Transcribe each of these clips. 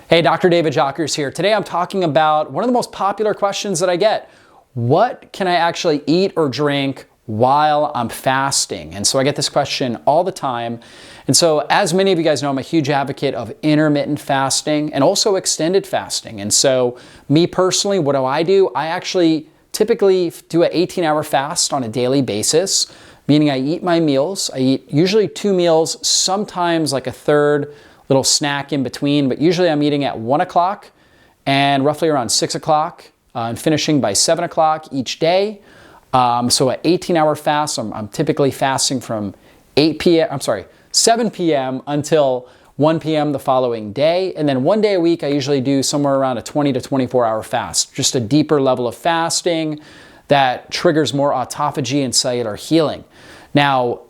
Hey, Dr. David Jockers here. Today I'm talking about one of the most popular questions that I get. What can I actually eat or drink while I'm fasting? And so I get this question all the time. And so as many of you guys know, I'm a huge advocate of intermittent fasting and also extended fasting. And so me personally, what do? I actually typically do an 18-hour fast on a daily basis, meaning I eat my meals. I eat usually 2 meals, sometimes like a third little snack in between, but usually I'm eating at 1 o'clock and roughly around 6 o'clock and finishing by 7 o'clock each day. So an 18-hour fast, I'm typically fasting from 7 p.m. until 1 p.m. the following day. And then 1 day a week, I usually do somewhere around a 20 to 24-hour fast, just a deeper level of fasting that triggers more autophagy and cellular healing. Now,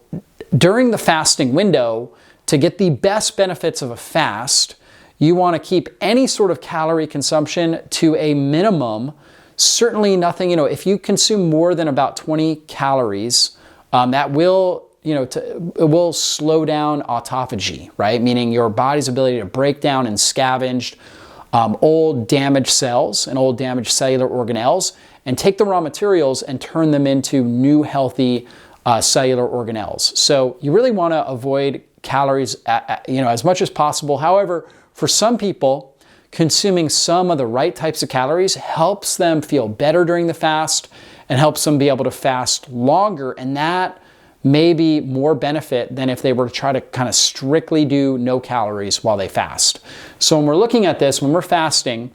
during the fasting window, to get the best benefits of a fast, you want to keep any sort of calorie consumption to a minimum. Certainly nothing, if you consume more than about 20 calories, that will, it will slow down autophagy, right? Meaning your body's ability to break down and scavenge old damaged cells and old damaged cellular organelles and take the raw materials and turn them into new healthy cellular organelles. So you really want to avoid calories, as much as possible. However, for some people, consuming some of the right types of calories helps them feel better during the fast and helps them be able to fast longer. And that may be more benefit than if they were to try to kind of strictly do no calories while they fast. So when we're looking at this, when we're fasting,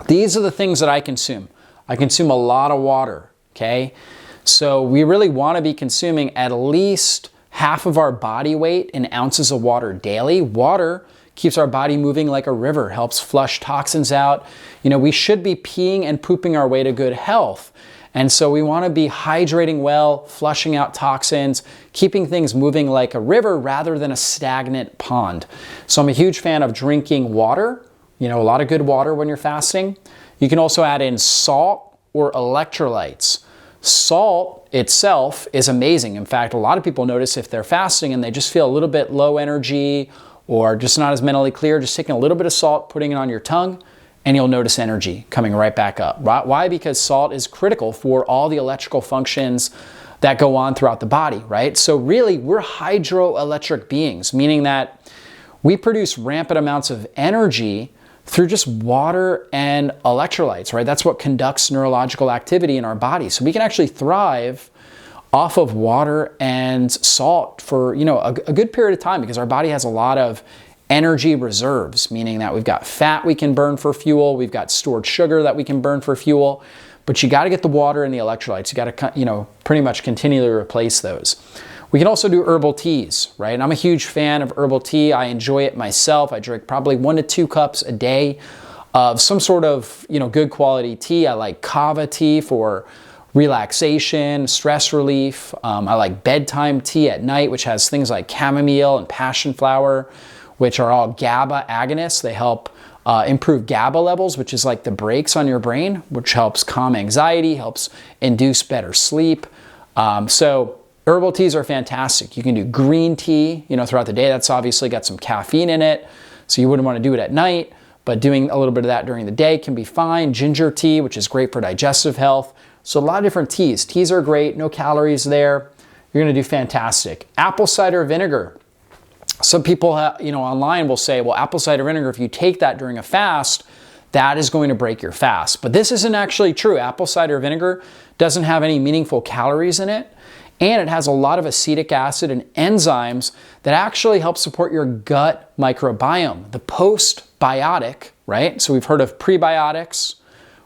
these are the things that I consume. I consume a lot of water, okay? So we really want to be consuming at least half of our body weight in ounces of water daily. Water keeps our body moving like a river, helps flush toxins out. We should be peeing and pooping our way to good health. And so we want to be hydrating well, flushing out toxins, keeping things moving like a river rather than a stagnant pond. So I'm a huge fan of drinking water, a lot of good water when you're fasting. You can also add in salt or electrolytes. Salt itself is amazing. In fact, a lot of people notice if they're fasting and they just feel a little bit low energy or just not as mentally clear, just taking a little bit of salt, putting it on your tongue, and you'll notice energy coming right back up. Why? Because salt is critical for all the electrical functions that go on throughout the body, right? So really, we're hydroelectric beings, meaning that we produce rampant amounts of energy through just water and electrolytes, right? That's what conducts neurological activity in our body. So we can actually thrive off of water and salt for, a good period of time because our body has a lot of energy reserves, meaning that we've got fat we can burn for fuel, we've got stored sugar that we can burn for fuel, but you got to get the water and the electrolytes. You got to, pretty much continually replace those. We can also do herbal teas, right? And I'm a huge fan of herbal tea. I enjoy it myself. I drink probably 1 to 2 cups a day of some sort of, good quality tea. I like kava tea for relaxation, stress relief. I like bedtime tea at night, which has things like chamomile and passion flower, which are all GABA agonists. They help improve GABA levels, which is like the brakes on your brain, which helps calm anxiety, helps induce better sleep. So herbal teas are fantastic. You can do green tea, throughout the day. That's obviously got some caffeine in it, so you wouldn't want to do it at night, but doing a little bit of that during the day can be fine. Ginger tea, which is great for digestive health. So a lot of different teas. Teas are great, no calories there. You're going to do fantastic. Apple cider vinegar. Some people, online will say, well, apple cider vinegar, if you take that during a fast, that is going to break your fast. But this isn't actually true. Apple cider vinegar doesn't have any meaningful calories in it. And it has a lot of acetic acid and enzymes that actually help support your gut microbiome. The postbiotic, right? So we've heard of prebiotics.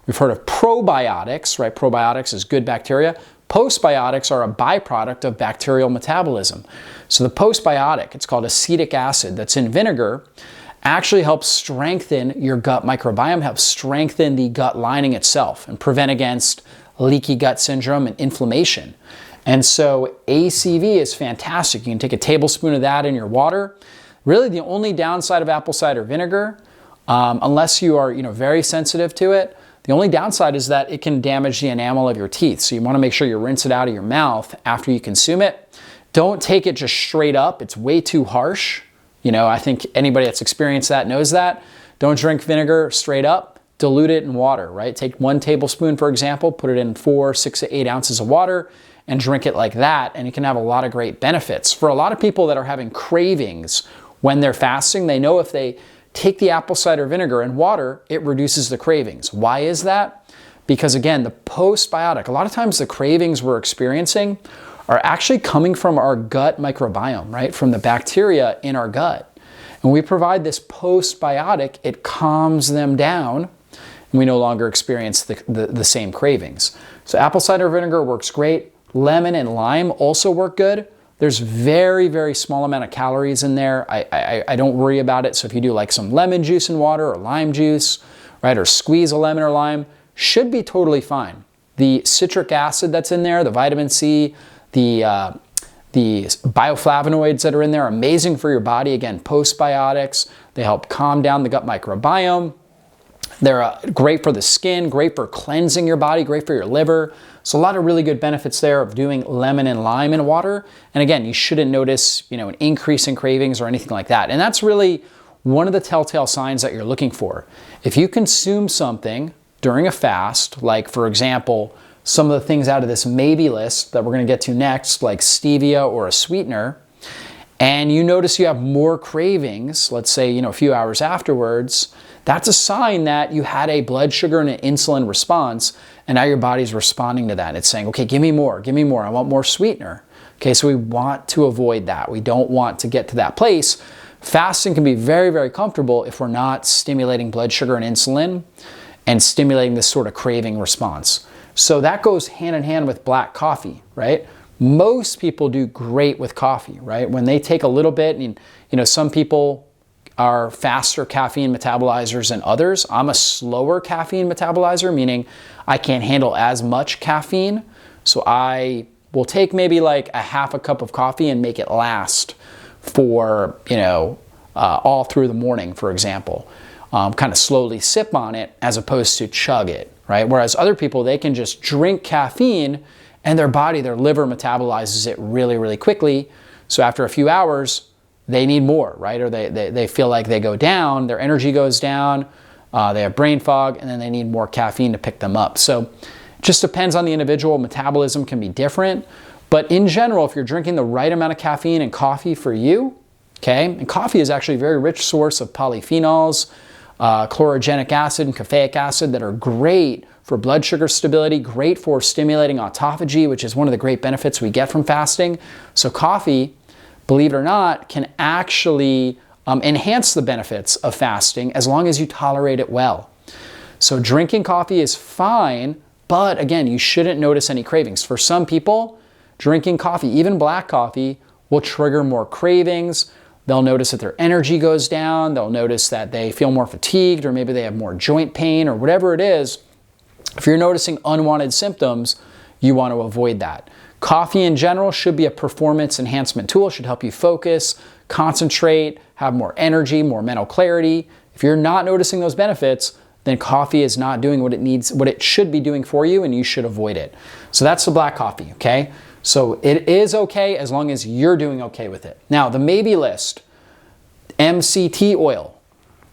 We've heard of probiotics, right? Probiotics is good bacteria. Postbiotics are a byproduct of bacterial metabolism. So the postbiotic, it's called acetic acid, that's in vinegar, actually helps strengthen your gut microbiome, helps strengthen the gut lining itself and prevent against leaky gut syndrome and inflammation. And so ACV is fantastic. You can take a tablespoon of that in your water. Really the only downside of apple cider vinegar, unless you are very sensitive to it, the only downside is that it can damage the enamel of your teeth. So you want to make sure you rinse it out of your mouth after you consume it. Don't take it just straight up. It's way too harsh. I think anybody that's experienced that knows that. Don't drink vinegar straight up. Dilute it in water, right? Take 1 tablespoon, for example, put it in 4, 6 to 8 ounces of water and drink it like that. And it can have a lot of great benefits. For a lot of people that are having cravings when they're fasting, they know if they take the apple cider vinegar and water, it reduces the cravings. Why is that? Because again, the postbiotic, a lot of times the cravings we're experiencing are actually coming from our gut microbiome, right? From the bacteria in our gut. And we provide this postbiotic, it calms them down, and we no longer experience the same cravings. So apple cider vinegar works great. Lemon and lime also work good. There's very, very small amount of calories in there. I don't worry about it. So if you do like some lemon juice and water or lime juice, right, or squeeze a lemon or lime, should be totally fine. The citric acid that's in there, the vitamin C, the bioflavonoids that are in there are amazing for your body. Again, postbiotics. They help calm down the gut microbiome. They're great for the skin, great for cleansing your body, great for your liver. So a lot of really good benefits there of doing lemon and lime in water. And again, you shouldn't notice, an increase in cravings or anything like that. And that's really one of the telltale signs that you're looking for. If you consume something during a fast, like for example, some of the things out of this maybe list that we're going to get to next, like stevia or a sweetener, and you notice you have more cravings, let's say, a few hours afterwards, that's a sign that you had a blood sugar and an insulin response, and now your body's responding to that. It's saying, okay, give me more, I want more sweetener. Okay, so we want to avoid that. We don't want to get to that place. Fasting can be very, very comfortable if we're not stimulating blood sugar and insulin and stimulating this sort of craving response. So that goes hand in hand with black coffee, right? Most people do great with coffee, right? When they take a little bit, and some people are faster caffeine metabolizers than others. I'm a slower caffeine metabolizer, meaning I can't handle as much caffeine. So I will take maybe like a half a cup of coffee and make it last for, all through the morning, for example. Kind of slowly sip on it as opposed to chug it, right? Whereas other people, they can just drink caffeine and their liver metabolizes it really, really quickly. So after a few hours, they need more, right? Or they feel like they go down, their energy goes down, they have brain fog, and then they need more caffeine to pick them up. So it just depends on the individual. Metabolism can be different. But in general, if you're drinking the right amount of caffeine in coffee for you, okay, and coffee is actually a very rich source of polyphenols, chlorogenic acid and caffeic acid that are great for blood sugar stability, great for stimulating autophagy, which is one of the great benefits we get from fasting. So coffee, believe it or not, can actually enhance the benefits of fasting as long as you tolerate it well. So drinking coffee is fine, but again, you shouldn't notice any cravings. For some people, drinking coffee, even black coffee, will trigger more cravings. They'll notice that their energy goes down. They'll notice that they feel more fatigued, or maybe they have more joint pain, or whatever it is. If you're noticing unwanted symptoms, you want to avoid that. Coffee in general should be a performance enhancement tool. It should help you focus, concentrate, have more energy, more mental clarity. If you're not noticing those benefits, then coffee is not doing what it should be doing for you, and you should avoid it. So that's the black coffee, okay? So it is okay as long as you're doing okay with it. Now, the maybe list, MCT oil,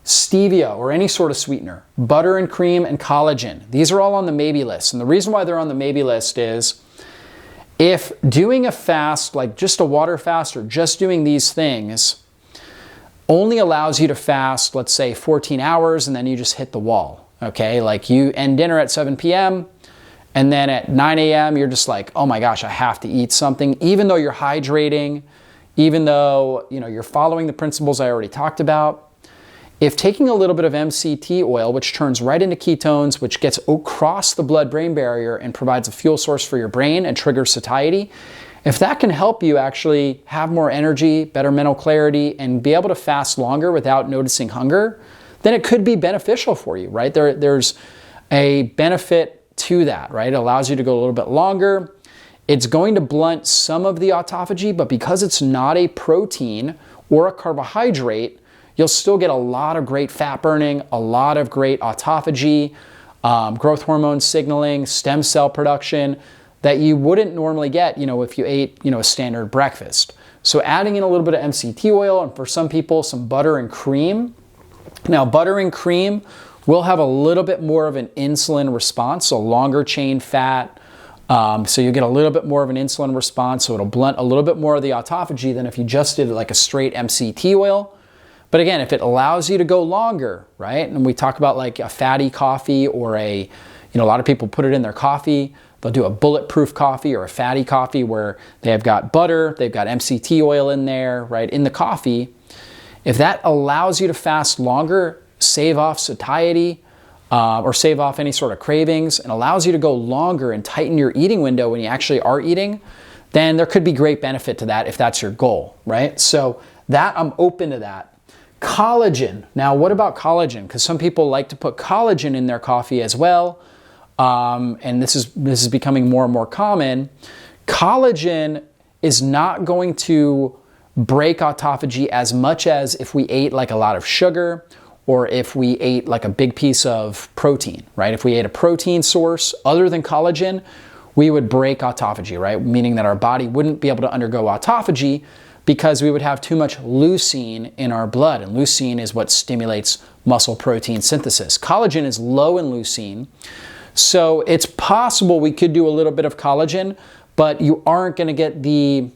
stevia or any sort of sweetener, butter and cream and collagen. These are all on the maybe list. And the reason why they're on the maybe list is if doing a fast, like just a water fast or just doing these things, only allows you to fast, let's say 14 hours, and then you just hit the wall, okay? Like you end dinner at 7 p.m., and then at 9 a.m., you're just like, oh my gosh, I have to eat something, even though you're hydrating, even though you're following the principles I already talked about. If taking a little bit of MCT oil, which turns right into ketones, which gets across the blood-brain barrier and provides a fuel source for your brain and triggers satiety, if that can help you actually have more energy, better mental clarity, and be able to fast longer without noticing hunger, then it could be beneficial for you, right? There's a benefit to that, right? It allows you to go a little bit longer. It's going to blunt some of the autophagy, but because it's not a protein or a carbohydrate, you'll still get a lot of great fat burning, a lot of great autophagy, growth hormone signaling, stem cell production that you wouldn't normally get, if you ate, a standard breakfast. So adding in a little bit of MCT oil, and for some people, some butter and cream, Now, butter and cream will have a little bit more of an insulin response, so longer chain fat. So you get a little bit more of an insulin response, so it'll blunt a little bit more of the autophagy than if you just did like a straight MCT oil. But again, if it allows you to go longer, right? And we talk about like a fatty coffee or a lot of people put it in their coffee. They'll do a bulletproof coffee or a fatty coffee where they have got butter, they've got MCT oil in there, right, in the coffee. If that allows you to fast longer, save off satiety, or save off any sort of cravings, and allows you to go longer and tighten your eating window when you actually are eating, then there could be great benefit to that if that's your goal, right? So that, I'm open to that. Collagen. Now, what about collagen? Because some people like to put collagen in their coffee as well, and this is becoming more and more common. Collagen is not going to break autophagy as much as if we ate like a lot of sugar or if we ate like a big piece of protein, right? If we ate a protein source other than collagen, we would break autophagy, right? Meaning that our body wouldn't be able to undergo autophagy because we would have too much leucine in our blood, and leucine is what stimulates muscle protein synthesis. Collagen is low in leucine, so it's possible we could do a little bit of collagen, but you aren't gonna get the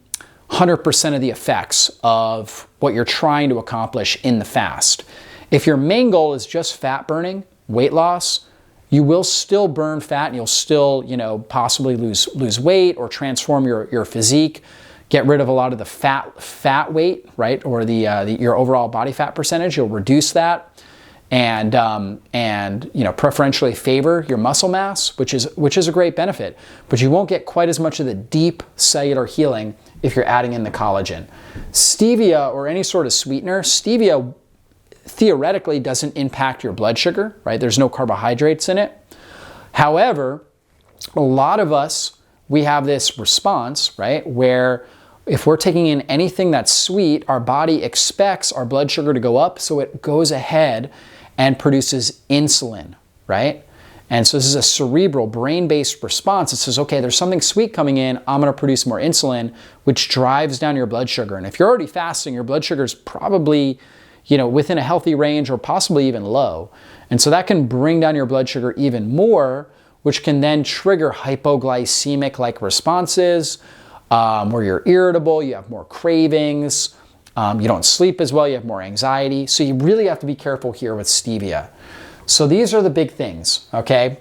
100% of the effects of what you're trying to accomplish in the fast. If your main goal is just fat burning, weight loss, you will still burn fat and you'll still, possibly lose weight or transform your physique, get rid of a lot of the fat weight, right? Or your overall body fat percentage. You'll reduce that and preferentially favor your muscle mass, which is a great benefit. But you won't get quite as much of the deep cellular healing if you're adding in the collagen. Stevia or any sort of sweetener, stevia theoretically doesn't impact your blood sugar, right? There's no carbohydrates in it. However, a lot of us, we have this response, right? Where if we're taking in anything that's sweet, our body expects our blood sugar to go up, so it goes ahead and produces insulin, right? And so this is a cerebral, brain-based response. It says, okay, there's something sweet coming in, I'm gonna produce more insulin, which drives down your blood sugar. And if you're already fasting, your blood sugar is probably within a healthy range or possibly even low. And so that can bring down your blood sugar even more, which can then trigger hypoglycemic-like responses, where you're irritable, you have more cravings, you don't sleep as well, you have more anxiety. So you really have to be careful here with stevia. So these are the big things, okay?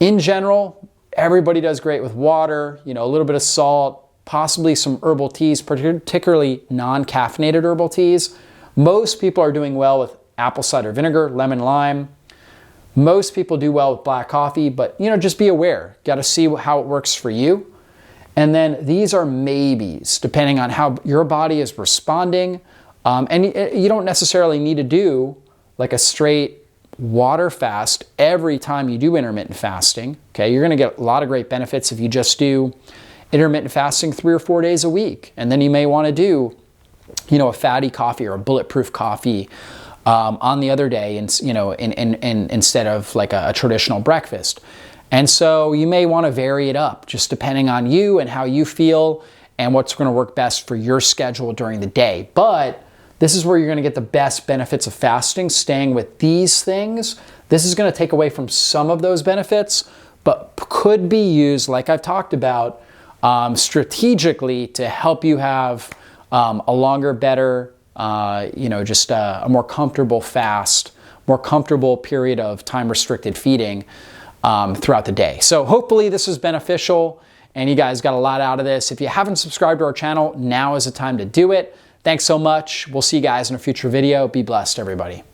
In general, everybody does great with water, a little bit of salt, possibly some herbal teas, particularly non-caffeinated herbal teas. Most people are doing well with apple cider vinegar, lemon lime. Most people do well with black coffee, but just be aware. Got to see how it works for you. And then these are maybes, depending on how your body is responding. And you don't necessarily need to do like a straight water fast every time you do intermittent fasting. Okay, you're going to get a lot of great benefits if you just do intermittent fasting 3 or 4 days a week. And then you may want to do a fatty coffee or a bulletproof coffee on the other day, instead of like a traditional breakfast. And so you may want to vary it up, just depending on you and how you feel and what's going to work best for your schedule during the day. But this is where you're going to get the best benefits of fasting, staying with these things. This is going to take away from some of those benefits, but could be used, like I've talked about, strategically to help you have a longer, better, just a more comfortable fast, more comfortable period of time-restricted feeding throughout the day. So hopefully this is beneficial and you guys got a lot out of this. If you haven't subscribed to our channel, now is the time to do it. Thanks so much. We'll see you guys in a future video. Be blessed, everybody.